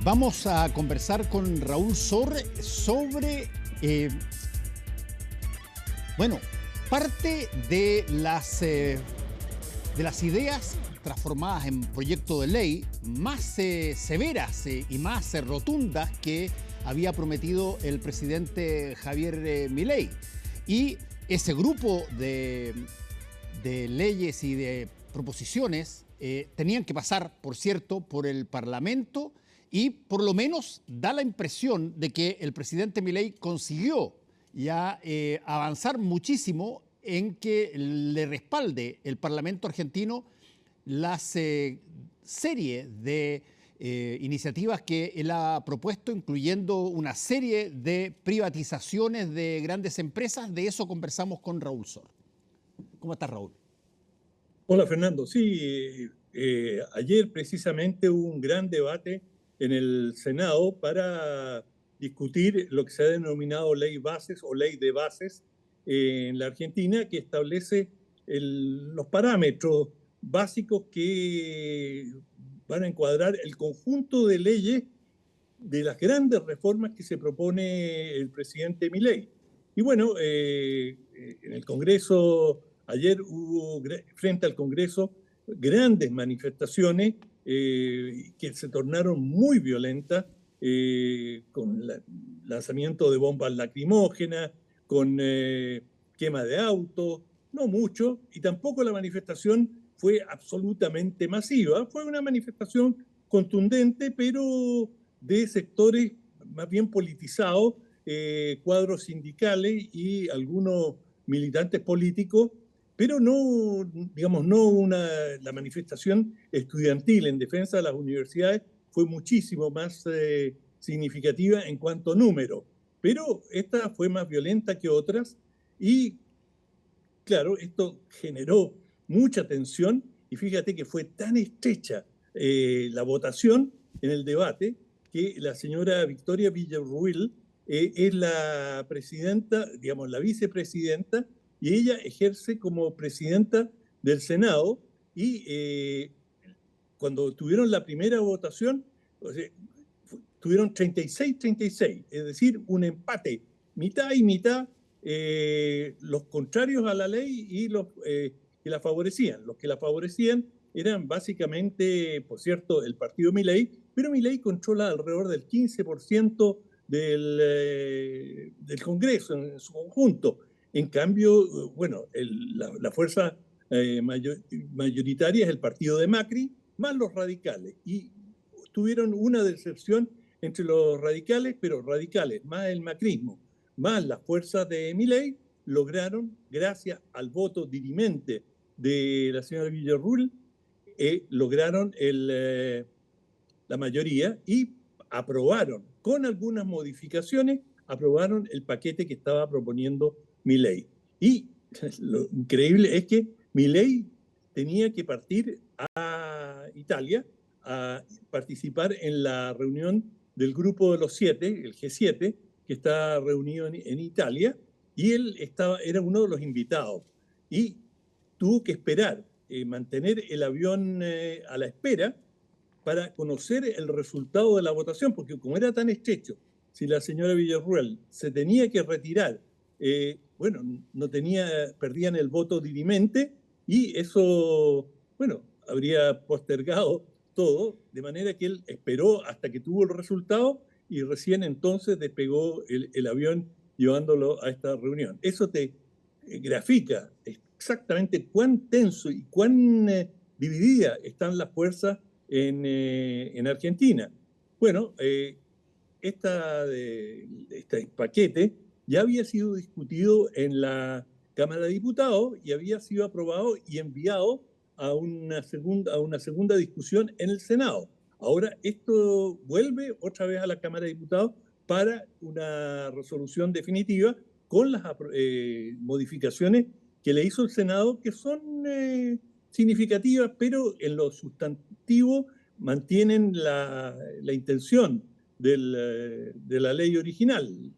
Vamos a conversar con Raúl Sor sobre, bueno, parte de las ideas transformadas en proyecto de ley más severas y más rotundas que había prometido el presidente Javier Milei. Y ese grupo de leyes y de proposiciones tenían que pasar, por cierto, por el Parlamento, y por lo menos da la impresión de que el presidente Milei consiguió ya avanzar muchísimo en que le respalde el Parlamento argentino las serie de iniciativas que él ha propuesto, incluyendo una serie de privatizaciones de grandes empresas. De eso conversamos con Raúl Sor. ¿Cómo estás, Raúl? Hola, Fernando. Sí, ayer precisamente hubo un gran debate en el Senado para discutir lo que se ha denominado ley bases o ley de bases en la Argentina, que establece los parámetros básicos que van a encuadrar el conjunto de leyes de las grandes reformas que se propone el presidente Milei. Y bueno, en el Congreso, ayer hubo frente al Congreso grandes manifestaciones que se tornaron muy violentas, con lanzamiento de bombas lacrimógenas, con quema de autos, no mucho, y tampoco la manifestación fue absolutamente masiva, fue una manifestación contundente, pero de sectores más bien politizados, cuadros sindicales y algunos militantes políticos, pero no, digamos, la manifestación estudiantil en defensa de las universidades fue muchísimo más significativa en cuanto a número, pero esta fue más violenta que otras y, claro, esto generó mucha tensión y fíjate que fue tan estrecha la votación en el debate que la señora Victoria Villarruel es la presidenta, digamos, la vicepresidenta, y ella ejerce como presidenta del Senado y cuando tuvieron la primera votación, o sea, tuvieron 36-36, es decir, un empate, mitad y mitad, los contrarios a la ley y los que la favorecían. Los que la favorecían eran básicamente, por cierto, el partido Milei, pero Milei controla alrededor del 15% del Congreso en su conjunto. En cambio, bueno, la fuerza mayoritaria es el partido de Macri, más los radicales. Y tuvieron una decepción entre los radicales, pero radicales, más el macrismo, más las fuerzas de Milei, lograron, gracias al voto dirimente de la señora Villarruel, lograron la mayoría y aprobaron, con algunas modificaciones, aprobaron el paquete que estaba proponiendo Milei. Y lo increíble es que Milei tenía que partir a Italia a participar en la reunión del Grupo de los Siete, el G7, que está reunido en Italia, y él era uno de los invitados. Y tuvo que esperar, mantener el avión a la espera para conocer el resultado de la votación, porque como era tan estrecho, si la señora Villarruel se tenía que retirar, bueno, perdían el voto dirimente y eso, bueno, habría postergado todo, de manera que él esperó hasta que tuvo el resultado y recién entonces despegó el avión llevándolo a esta reunión. Eso te grafica exactamente cuán tenso y cuán divididas están las fuerzas en Argentina. Bueno, este paquete ya había sido discutido en la Cámara de Diputados y había sido aprobado y enviado a una segunda discusión en el Senado. Ahora esto vuelve otra vez a la Cámara de Diputados para una resolución definitiva con las modificaciones que le hizo el Senado, que son significativas, pero en lo sustantivo mantienen la intención de la ley original,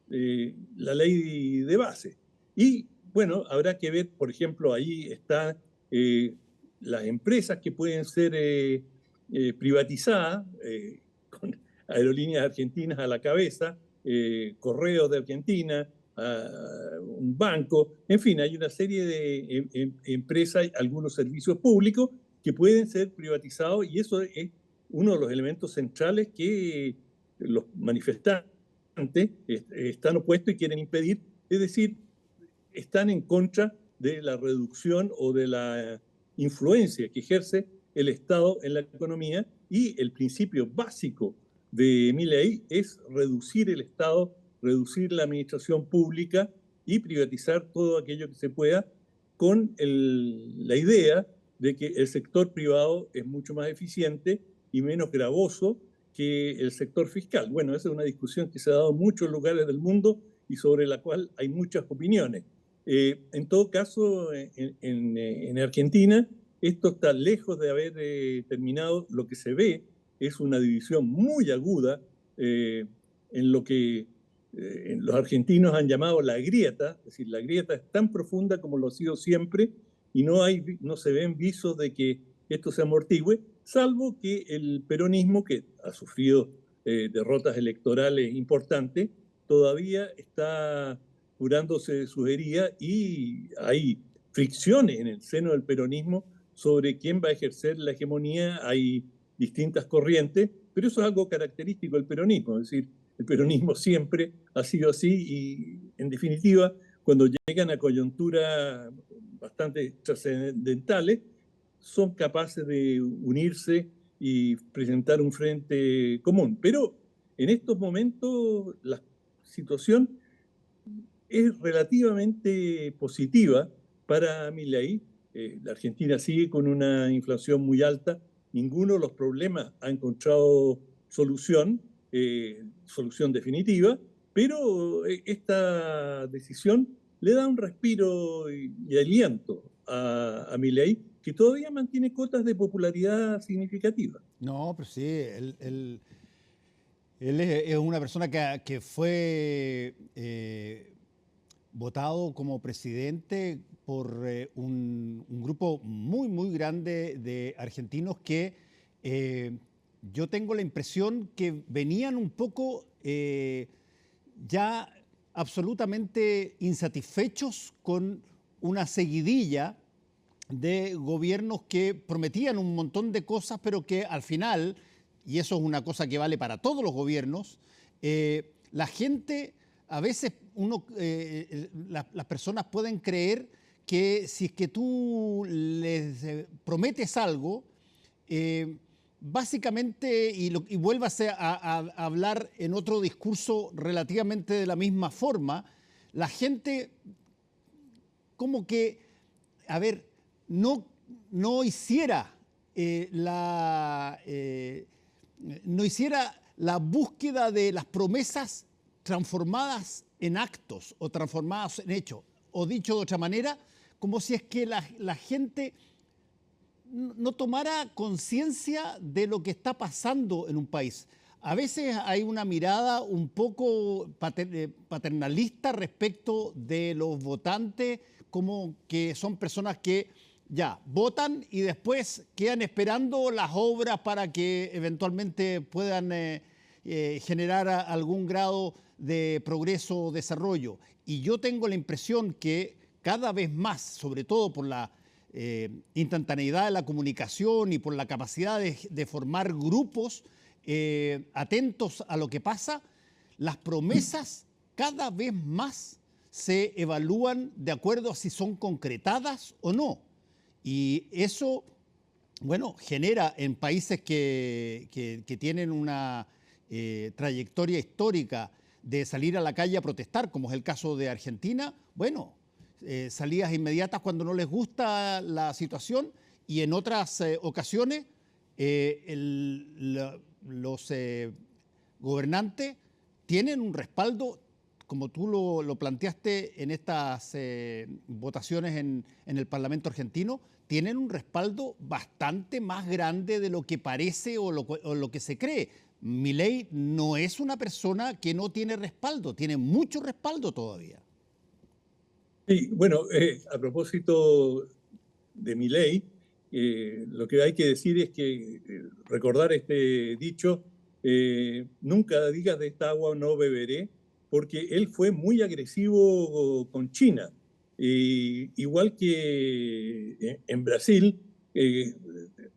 la ley de base. Y bueno, habrá que ver, por ejemplo, ahí están las empresas que pueden ser privatizadas, con Aerolíneas Argentinas a la cabeza, Correos de Argentina, un banco, en fin, hay una serie de empresas, algunos servicios públicos que pueden ser privatizados y eso es uno de los elementos centrales que los manifestantes están opuestos y quieren impedir, es decir, están en contra de la reducción o de la influencia que ejerce el Estado en la economía y el principio básico de mi ley es reducir el Estado, reducir la administración pública y privatizar todo aquello que se pueda con la idea de que el sector privado es mucho más eficiente y menos gravoso que el sector fiscal. Bueno, esa es una discusión que se ha dado en muchos lugares del mundo y sobre la cual hay muchas opiniones. En todo caso, en Argentina, esto está lejos de haber terminado. Lo que se ve es una división muy aguda en lo que los argentinos han llamado la grieta, es decir, la grieta es tan profunda como lo ha sido siempre y no se ven visos de que esto se amortigüe, salvo que el peronismo, que ha sufrido derrotas electorales importantes, todavía está curándose de sus heridas y hay fricciones en el seno del peronismo sobre quién va a ejercer la hegemonía. Hay distintas corrientes, pero eso es algo característico del peronismo, es decir, el peronismo siempre ha sido así y, en definitiva, cuando llegan a coyunturas bastante trascendentales, son capaces de unirse y presentar un frente común. Pero en estos momentos la situación es relativamente positiva para Milei. La Argentina sigue con una inflación muy alta. Ninguno de los problemas ha encontrado solución, solución definitiva, pero esta decisión le da un respiro y aliento a Milei, que todavía mantiene cotas de popularidad significativas. No, pero sí, él es una persona que fue votado como presidente por un grupo muy, muy grande de argentinos que yo tengo la impresión que venían un poco ya absolutamente insatisfechos con una seguidilla de gobiernos que prometían un montón de cosas, pero que al final, y eso es una cosa que vale para todos los gobiernos, la gente, a veces las personas pueden creer que si es que tú les prometes algo, básicamente, y vuelvas a hablar en otro discurso relativamente de la misma forma, la gente como que, a ver, no hiciera no hiciera la búsqueda de las promesas transformadas en actos o transformadas en hechos. O dicho de otra manera, como si es que la gente no tomara conciencia de lo que está pasando en un país. A veces hay una mirada un poco paternalista respecto de los votantes, como que son personas que ya votan y después quedan esperando las obras para que eventualmente puedan generar algún grado de progreso o desarrollo. Y yo tengo la impresión que cada vez más, sobre todo por la instantaneidad de la comunicación y por la capacidad de formar grupos atentos a lo que pasa, las promesas cada vez más se evalúan de acuerdo a si son concretadas o no. Y eso, bueno, genera en países que tienen una trayectoria histórica de salir a la calle a protestar, como es el caso de Argentina, bueno, salidas inmediatas cuando no les gusta la situación, y en otras ocasiones los gobernantes tienen un respaldo, como tú lo planteaste en estas votaciones en el Parlamento argentino, tienen un respaldo bastante más grande de lo que parece o lo que se cree. Milei no es una persona que no tiene respaldo, tiene mucho respaldo todavía. Sí, bueno, a propósito de Milei, lo que hay que decir es que recordar este dicho nunca digas de esta agua no beberé, porque él fue muy agresivo con China. Igual que en Brasil,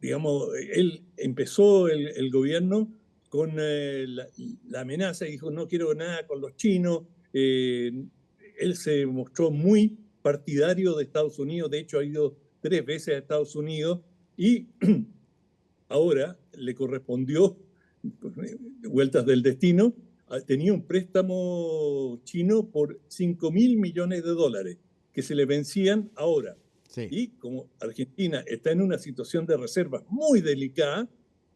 digamos, él empezó el gobierno con la amenaza y dijo, no quiero nada con los chinos. Él se mostró muy partidario de Estados Unidos, de hecho ha ido 3 veces a Estados Unidos y ahora le correspondió, vueltas del destino, tenía un préstamo chino por 5.000 millones de dólares que se le vencían ahora. Sí. Y como Argentina está en una situación de reserva muy delicada,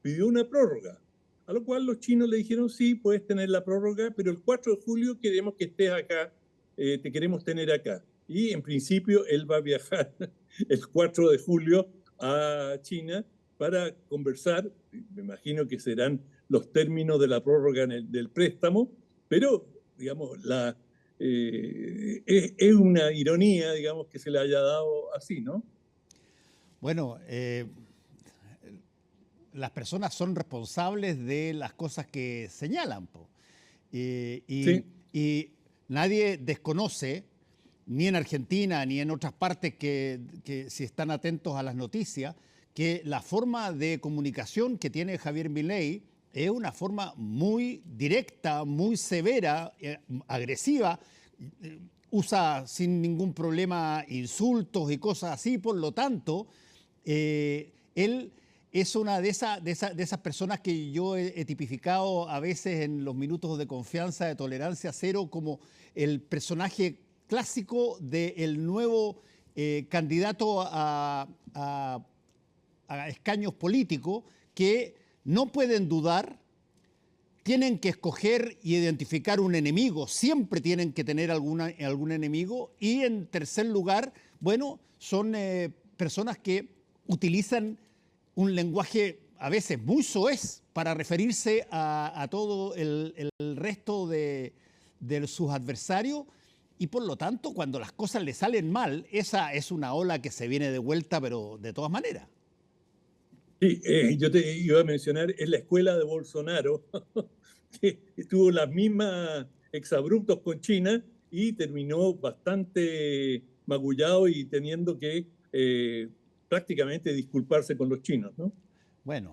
pidió una prórroga. A lo cual los chinos le dijeron, sí, puedes tener la prórroga, pero el 4 de julio queremos que estés acá, te queremos tener acá. Y en principio él va a viajar el 4 de julio a China para conversar, me imagino que serán los términos de la prórroga del préstamo, pero, digamos, es una ironía, digamos, que se le haya dado así, ¿no? Bueno, las personas son responsables de las cosas que señalan, po. Sí, Y nadie desconoce, ni en Argentina ni en otras partes que si están atentos a las noticias, que la forma de comunicación que tiene Javier Milei es una forma muy directa, muy severa, agresiva. Usa sin ningún problema insultos y cosas así, por lo tanto, él es una de esas personas que yo he tipificado a veces en los minutos de confianza, de tolerancia cero, como el personaje clásico del nuevo candidato a escaños políticos que no pueden dudar, tienen que escoger y identificar un enemigo, siempre tienen que tener algún enemigo. Y en tercer lugar, bueno, son personas que utilizan un lenguaje a veces muy soez para referirse a todo el resto de sus adversarios. Y por lo tanto, cuando las cosas le salen mal, esa es una ola que se viene de vuelta, pero de todas maneras. sí, yo te iba a mencionar, es la escuela de Bolsonaro, que tuvo las mismas exabruptos con China y terminó bastante magullado y teniendo que prácticamente disculparse con los chinos, ¿no? Bueno.